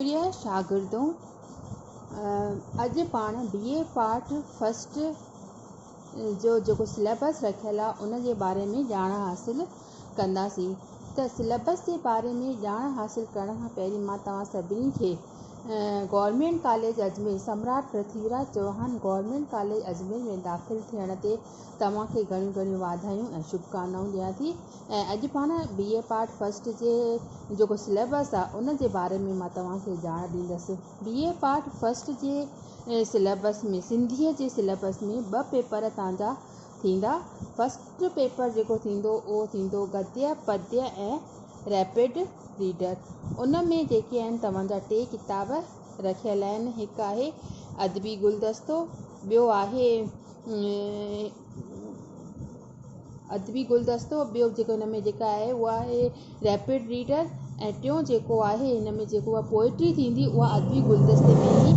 प्रिय शागिर्दों, अॼु पाण BA पार्ट फस्ट जो सिलेबस रखियल आहे उन जे बारे में ॼाण हासिल कंदासीं। त सिलेबस जे बारे में ॼाण हासिल करण खां पहिरीं मां तव्हां सभिनी खे गवर्नमेंट कॉलेज अजमेर सम्राट पृथ्वीराज चौहान गवर्नमेंट कॉलेज अजमेर में दाख़िल थियण ते तव्हांखे घणियूं घणियूं वाधायूं ऐं शुभकामनाऊं ॾियां थी। ऐं अॼु पाण BA पार्ट फस्ट जे जेको सिलेबस आहे उन जे बारे में मां तव्हांखे ॼाण ॾींदसि। BA पार्ट फस्ट जे सिलेबस में सिंधीअ जे सिलेबस में 2 पेपर तव्हांजा थींदा। फस्ट पेपर जेको थींदो उहो थींदो गद्य पद्य ऐं रैपिड रीडर। उन में जेके आहिनि तव्हांजा 3 किताब रखियल आहिनि। हिकु आहे अदबी गुलदस्तो, ॿियो आहे ॿियो जेको हिन में जेका आहे उहा आहे रैपिड रीडर, ऐं टियों जेको आहे हिन में जेको आहे पोइट्री थींदी उहा अदबी गुलदस्ते में ई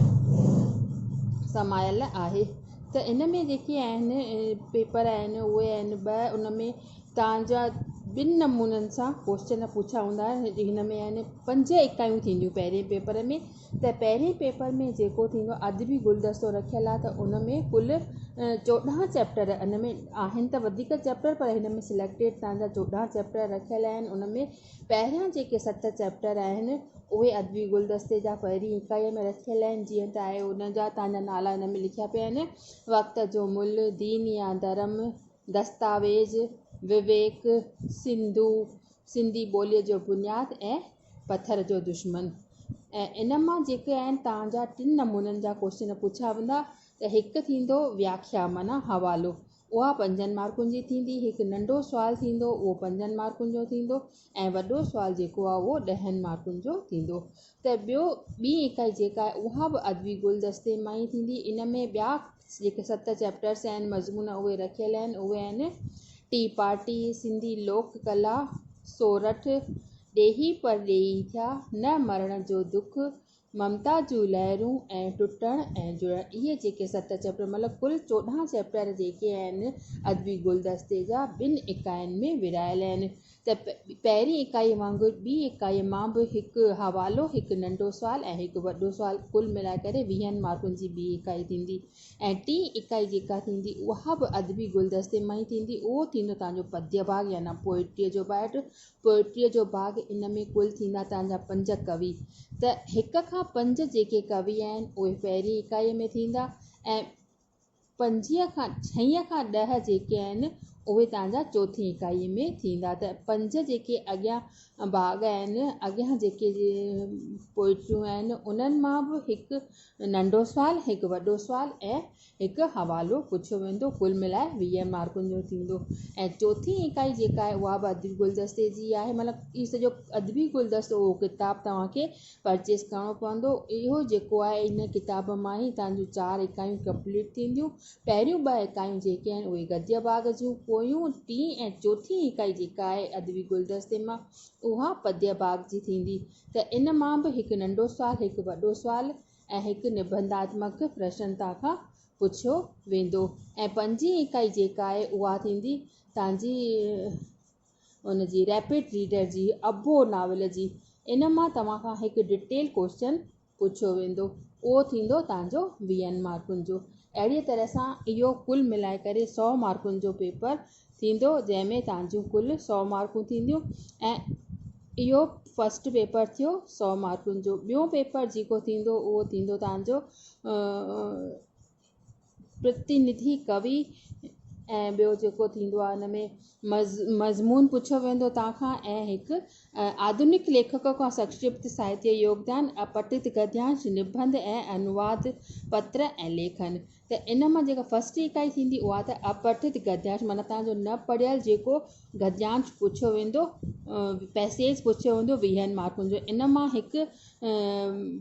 समायल आहे। त इन में जेके आहिनि पेपर आहिनि उहे आहिनि 2। उन में तव्हांजा 2 नमूननि सां क्वेश्चन पुछा हूंदा। हिन में आहिनि 5 इकाइयूं थींदियूं पहिरें पेपर में। त पहिरें पेपर में जेको थींदो अदबी गुलदस्तो रखियल आहे त उन में कुल 14 चैप्टर इन में आहिनि। त वधीक चैप्टर पर हिन में सिलेक्टेड तव्हांजा 14 चैप्टर रखियल आहिनि। उन में पहिरियां जेके 7 चैप्टर आहिनि उहे अदबी गुलदस्ते जा पहिरीं इकाईअ में रखियल आहिनि। जीअं त आहे उन जा तव्हांजा नाला हिन में लिखिया पिया आहिनि। वक़्त जो मुल, दीन या धर्म, दस्तावेज़, विवेक, सिंधी ॿोलीअ जो बुनियाद ऐं पत्थर जो दुश्मन। ऐं इन मां जेके आहिनि तव्हांजा 3 नमूननि जा क्वेश्चन पुछा वेंदा। त हिकु थींदो व्याख्या माना हवालो, उहा 5 मार्कुनि जी थींदी। हिकु नंढो सुवालु थींदो उहो 5 मार्कुनि जो थींदो, ऐं वॾो सुवालु जेको आहे उहो 10 मार्कुनि जो थींदो। त ॿी इकाई जेका आहे उहा बि अदबी गुलदस्ते मां ई थींदी। इन में ॿिया जेके 7 चैप्टर्स आहिनि मज़मून उहे रखियल आहिनि। उहे आहिनि टी पार्टी, सिंधी लोक कला, सोरठ, ॾेही पर ॾेही थिया, न मरण जो दुख, ममता जूं लहरूं ऐं टुटण ऐं जुड़ण। इहे जेके 7 चैप्टर मतिलबु कुल 14 चैप्टर जेके आहिनि अदबी गुलदस्ते जा 2 इकाइयुनि में विरायल आहिनि। त पहिरीं इकाई वांगुरु ॿी इकाई मां बि हिकु हवालो, हिकु नंढो सुवालु ऐं हिकु वॾो सुवालु कुल मिलाए करे 20 मार्कुनि जी ॿी इकाई थींदी। ऐं टी इकाई जेका थींदी उहा बि अदबी गुलदस्ते मां ई थींदी। उहो थींदो तव्हांजो पद्य भाग या न पोइट्रीअ जो पार्ट। पोइट्रीअ जो भाग इन में कुल थींदा तव्हांजा 5 कवि। त 1 खां 5 जेके कवि आहिनि उहे पहिरीं इकाईअ में थींदा, ऐं 6 खां 10 जेके आहिनि उहे तव्हांजा चौथी इकाईअ में थींदा। त 5 जेके अॻियां भाग आहिनि, अॻियां जेके पोइट्रियूं आहिनि उन्हनि मां बि हिकु नंढो सुवालु, हिकु वॾो सुवालु ऐं हिकु हवालो पुछियो वेंदो। कुल मिलाए 20 मार्कुनि जो थींदो। ऐं चौथी इकाई जेका आहे उहा बि अदबी गुलदस्ते जी आहे। मतिलबु इहो सॼो अदबी गुलदस्तो उहो किताबु तव्हांखे परचेस करिणो पवंदो। इहो जेको आहे इन किताब मां ई तव्हांजूं 4 इकाइयूं कंप्लीट थींदियूं। पहिरियूं 2 इकाइयूं जेके आहिनि उहे गद्य भाग जूं, पोयूं 3 ऐं चौथी इकाई जेका आहे अदबी गुलदस्ते मां उहा पद्य भाग जी थींदी। त इन मां बि हिकु नंढो सुवालु, हिकु वॾो सुवालु ऐं हिकु निबंधात्मक प्रश्न तव्हांखां पुछियो वेंदो। ऐं 5 इकाई जेका आहे उहा थींदी तव्हांजी उनजी रैपिड रीडर जी, अबो नावल जी। इन मां तव्हांखां हिकु डिटेल क्वेश्चन पुछियो वेंदो। उहो थींदो तव्हांजो 20 मार्कुनि जो। अहिड़ीअ तरह सां इहो कुल मिलाए करे 100 मार्कुनि जो पेपर थींदो, जंहिंमें तव्हांजूं कुल 100 मार्कूं थींदियूं। ऐं इहो फस्ट पेपर थियो 100 मार्कुनि जो। ॿियो पेपर जेको थींदो उहो थींदो तव्हांजो प्रतिनिधि कवि। ऐं ॿियो जेको थींदो आहे हिन में मज़मून पुछियो वेंदो तव्हांखां, ऐं हिकु आधुनिक लेखक खां संक्षिप्त साहित्य योगदान, अपठित गद्यांश, निबंध ऐं अनुवाद पत्र ऐं लेखन। त इन मां जेका फस्ट इकाई थींदी उहा त अपठित गद्यांश माना तव्हांजो न पढ़ियल जेको गद्यांश पुछियो वेंदो, पैसेज पुछियो वेंदो 20 मार्कुनि जो। इन मां हिकु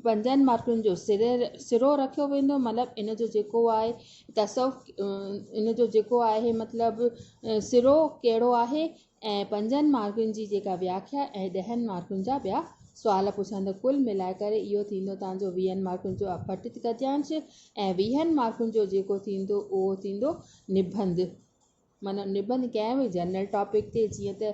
5 मार्कुनि जो सिरो रखियो वेंदो। मतिलबु इन जो जेको आहे इन जो जेको आहे मतिलबु सिरो कहिड़ो आहे, ऐं 5 मार्कुनि जी जेका व्याख्या ऐं 10 मार्कुनि जा ॿिया सुवाल पुछंदो। कुल मिलाए करे इहो थींदो तव्हांजो 20 मार्कुनि जो अपठित गद्यांश, ऐं 20 मार्कुनि जो जेको थींदो उहो थींदो निबंध। माना निबंध कंहिं बि जनरल टॉपिक ते, जीअं त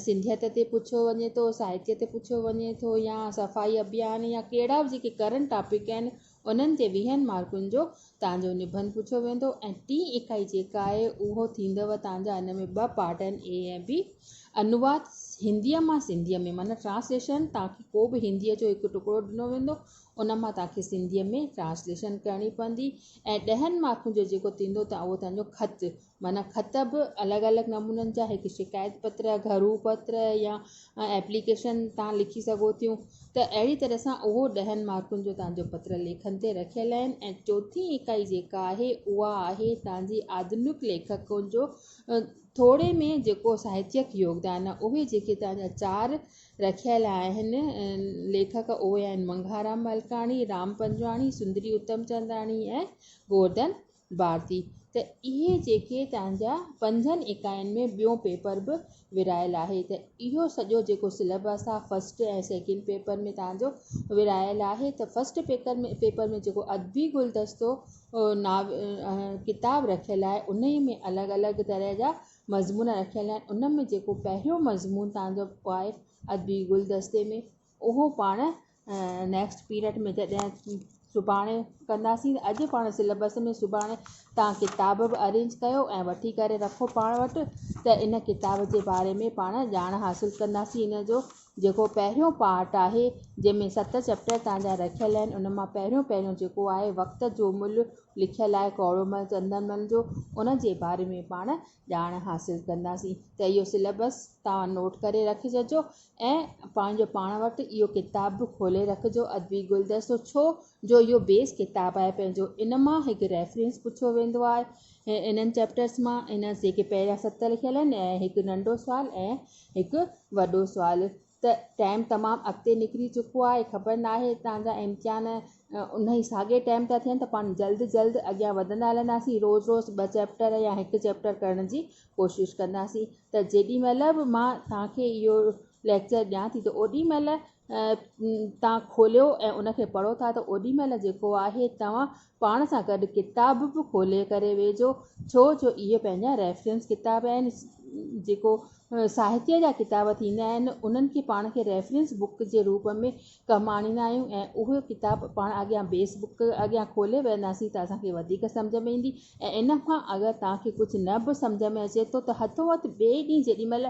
सिंधियत ते पुछियो वञे थो, साहित्य ते पुछियो वञे थो, या सफ़ाई अभियान, या कहिड़ा बि जेके करंट टॉपिक आहिनि उन्हनि ते 20 मार्कुनि जो तव्हांजो निबंध पुछियो वेंदो। ऐं टी इकाई जेका आहे उहो थींदव तव्हांजा हिन में 2 पार्ट आहिनि, ए ऐं बी। अनुवाद हिंदीअ मां सिंधीअ में, माना ट्रांसलेशन, तव्हांखे को बि हिंदीअ जो हिकु टुकड़ो ॾिनो वेंदो, उन मां तव्हांखे सिंधीअ में ट्रांसलेशन करणी पवंदी। ऐं 10 मार्कुनि जो जेको थींदो उहो तव्हांजो ख़त, माना ख़त बि अलॻि अलॻि नमूननि जा, हिकु शिकायत पत्र, घरू पत्र, या एप्लीकेशन तव्हां लिखी सघो थियूं। त अहिड़ी तरह सां उहो 10 मार्कुनि जो तव्हांजो पत्र लेखन ते रखियल आहिनि। ऐं चौथी इकाई जेका आहे उहा आहे तव्हांजी आधुनिक लेखकनि जो थोरे में जेको साहित्यक योगदान आहे, उहे जेके तव्हांजा 4 रखियल आहिनि लेखक, उहे आहिनि मंघाराम मलकाणी, राम पंजवाणी, सुंदरी उत्तमचंदाणी ऐं गोवर्धन भारती। त इहे जेके तव्हांजा 5 इकाइनि में ॿियो पेपर बि विरायल आहे। त इहो सॼो जेको सिलेबस आहे फस्ट ऐं सेकेंड पेपर में तव्हांजो विरायल आहे। त फस्ट पेपर में जेको अदबी गुलदस्तो किताब रखियल आहे, उन में अलॻि अलॻि तरह जा मज़मून रखियल आहिनि। उन में जेको पहिरियों मज़मून तव्हांजो आहे अदबी गुलदस्ते में, उहो पाण नेक्स्ट पीरियड में जॾहिं सुभाणे कंदासीं। अॼु पाण सिलेबस में सुभाणे तव्हां किताब बि अरेंज कयो ऐं वठी करे रखो पाण वटि, त इन किताब जे बारे में पाण ॼाण हासिलु कंदासीं। इन जो जेको पहिरियों पार्ट आहे, जंहिंमें 7 चैप्टर तव्हांजा रखियल आहिनि, उन मां पहिरियों जेको आहे वक़्त जो मुल्ह लिखियलु आहे कौड़ोमल चंदनमल जो, उन जे बारे में पाण ॼाण हासिलु कंदासीं। त इहो सिलेबस तव्हां नोट करे रखी छॾिजो ऐं पंहिंजो पाण वटि इहो किताब बि खोले रखिजो, अदबी गुलदस्तो, छो जो इहो बेस किताब आहे पंहिंजो। इन मां हिकु रेफरेंस पुछियो वेंदो आहे इन्हनि चैप्टर्स मां, इन जेके पहिरियां 7 लिखियल आहिनि, ऐं हिकु नंढो सुवाल ऐं हिकु वॾो सुवाल। त टाइम तमामु अॻिते निकिरी चुको आहे, ख़बर न आहे तव्हांजा इम्तिहान उन ई साॻे टाइम था थियनि, त पाण जल्द अॻियां वधंदा हलंदासीं। रोज़ु 2 चैप्टर या हिकु चैप्टर करण जी कोशिशि कंदासीं। त जेॾी महिल बि मां तव्हांखे इहो लेक्चर ॾियां थी, त ओॾी महिल तव्हां खोलियो ऐं उनखे पढ़ो था, त ओॾी महिल जेको आहे तव्हां पाण सां गॾु किताब बि खोले करे वेझो, छो जो इहे पंहिंजा रेफरेंस किताब आहिनि। जेको साहित्य जा किताब थींदा आहिनि, उन्हनि खे पाण खे रेफरेंस बुक जे रूप में कमु आणींदा आहियूं, ऐं उहे किताब पाण अॻियां बेस बुक अॻियां खोले वेंदासीं त असांखे वधीक सम्झ में ईंदी। ऐं इन खां अगरि तव्हांखे कुझु न बि सम्झ में अचे थो, त हथो हथु ॿिए ॾींहुं जेॾी महिल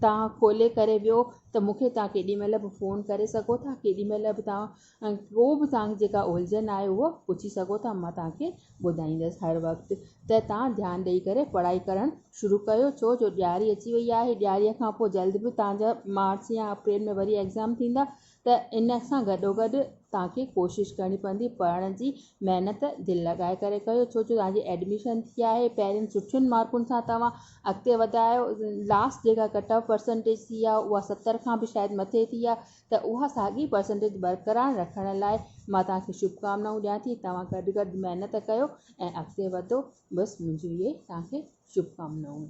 तव्हां खोले करे वियो, त मूंखे तव्हां केॾी महिल बि फ़ोन करे सघो था, केॾी महिल बि तव्हां को बि तव्हांजी जेका उलझन आहे उहो पुछी सघो था, मां तव्हांखे ॿुधाईंदसि हर वक़्तु। त तव्हां ध्यानु ॾेई करे पढ़ाई करणु शुरू कयो, छो जो ॾियारी अची वई आहे। ॾियारीअ खां पोइ जल्द बि तव्हांजा मार्च या अप्रैल में वरी एग्ज़ाम थींदा, त इन सां गॾोगॾु तव्हांखे कोशिशि करणी पवंदी पढ़ण जी। महिनत दिलि लॻाए करे कयो, छो जो तव्हांजी एडमिशन थी आहे। पहिरियों सुठियुनि मार्कुनि सां तव्हां अॻिते वधायो। लास्ट जेका कट ऑफ परसेंटेज थी आहे उहा 70 खां बि शायदि मथे थी आहे, त उहा साॻी परसेंटेज बरक़रार रखण लाइ मां तव्हांखे शुभकामनाऊं ॾियां थी। तव्हां गॾु महिनत कयो ऐं अॻिते वधो, बसि मुंहिंजी इहे तव्हांखे शुभकामनाऊं।